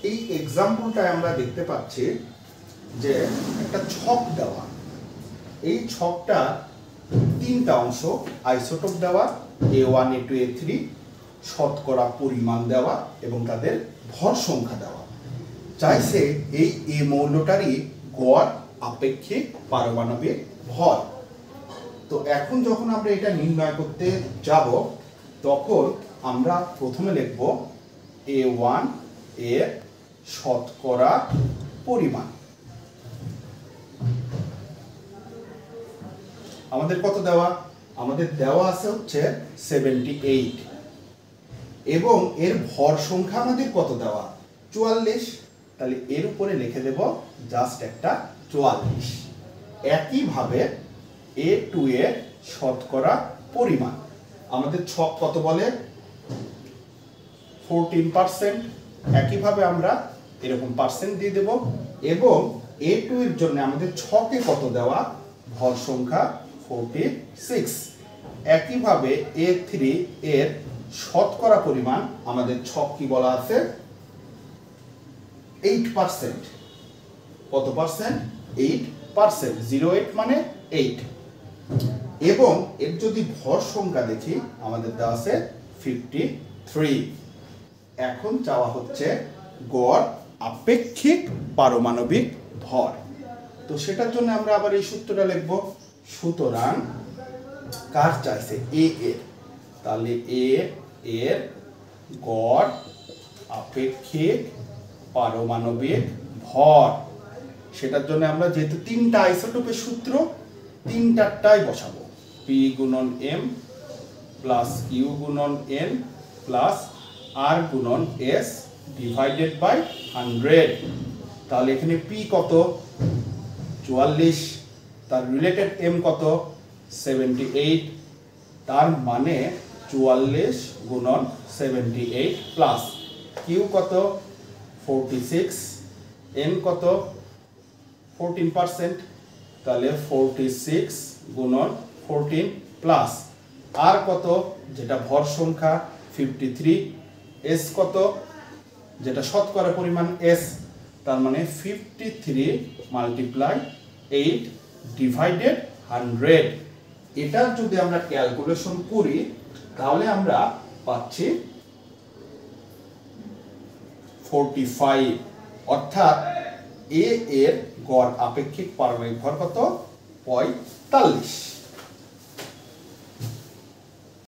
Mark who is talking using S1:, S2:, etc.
S1: এই এক্সাম্পলটায় আমরা দেখতে পাচ্ছি যে একটা ছক দেওয়া, এই ছকটা তিনটা অংশ আইসোটোপ দেওয়া A1 A2 A3, শতকরা পরিমাণ দেওয়া এবং তাদের ভর সংখ্যা দেওয়া। চাইছে এই এ মৌলটারই গড় আপেক্ষিক পারমাণবিক ভর। তো এখন যখন আমরা এটা নির্ণয় করতে যাব তখন আমরা প্রথমে লিখব A1 এর শতকরা পরিমাণ। আমাদের কত দেওয়া? আমাদের দেওয়া আছে হচ্ছে 78 এবং এর ভর সংখ্যা আমাদের কত দেওয়া? 44। তাহলে এর উপরে লিখে দেব জাস্ট একটা 44। একইভাবে A2 এর শতকরা পরিমাণ, আমাদের ছক কত বলে? 14%। একইভাবে আমরা এরকম পার্সেন্ট দিয়ে দেব এবং A2 এর জন্য আমাদের ছকে কত দেওয়া? ভর সংখ্যা 46। একইভাবে A3 এর শতকরা পরিমাণ, আমাদের ছক কি বলা আছে? 8%। কত পার্সেন্ট? 8%। 08 মানে 8। এবং এর যদি ভর সংখ্যা দেখি আমাদের দেওয়া আছে 53। এখন চাওয়া হচ্ছে গড় আপেক্ষিক পারমাণবিক ভর। তো সেটার জন্য আমরা আবার এই সূত্রটা লিখব। সুতরাং কার চাইছে? এ এর, তাহলে এ এর গড় আপেক্ষিক পারমাণবিক ভর, সেটার জন্য আমরা যেহেতু তিনটা আইসোটোপের সূত্র, তিনটাটাই বসাবো। পি গুণন এম প্লাস কিউ গুণন এন প্লাস আর গুণন এস ডিভাইডেড বাই 100। তাহলে এখানে পি কত? 44। তার রিলেটেড এম কত? 78। তার মানে 44 গুণন 78 প্লাস কিউ কত? 46। এন কত? 14%। তাহলে 46 গুণন 14 প্লাস আর কত? যেটা ভর সংখ্যা 53। এস কত? যেটা শতকরা পরিমাণ এস। তার মানে 53 মাল্টিপ্লাই 8 ডিভাইডেড 100। এটা যদি আমরা ক্যালকুলেশন করি তাহলে আমরা পাচ্ছি 45। অর্থাৎ এ এর গড় আপেক্ষিক পারমাণবিক ভর কত? 45।